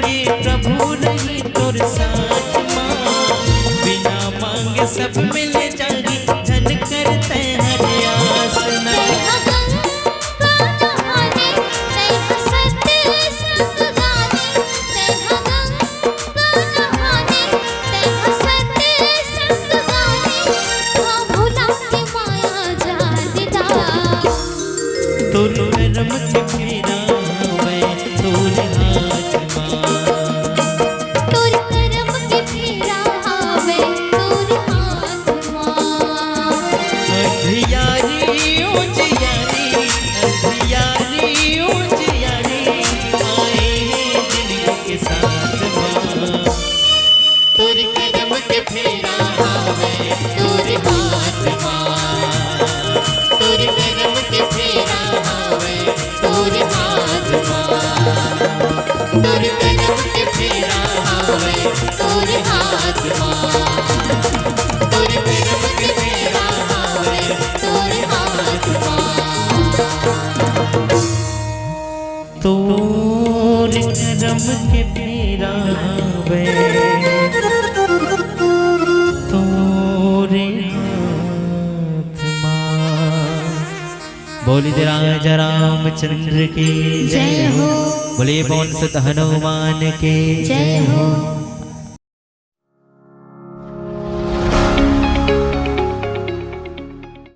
के प्रभु नहीं तोर साथ माँ, बिना मांगे सब मिल जागी धन करते हर आसना। तोर करम के फेरा वे तोर हाथ माँ, तोर करम के फेरा वे तोर हाथ माँ। अधियारी ओ जियारी, अधियारी ओ जियारी आए हैं दिल के साथ माँ। तोर करम के फेरा वे तोर हाथ माँ, तोर करम के फेरा वे तोर हाथ माँ, तोर करम के फेरा वे तोर हाथ माँ, तोर करम के फेरा वे तोर हाथ माँ। तोर करम के फेरा वे तोरे हाथ माँ। बोली दे राजा रामचंद्र की जय हो, बोले पवन सुत हनुमान के जय हो।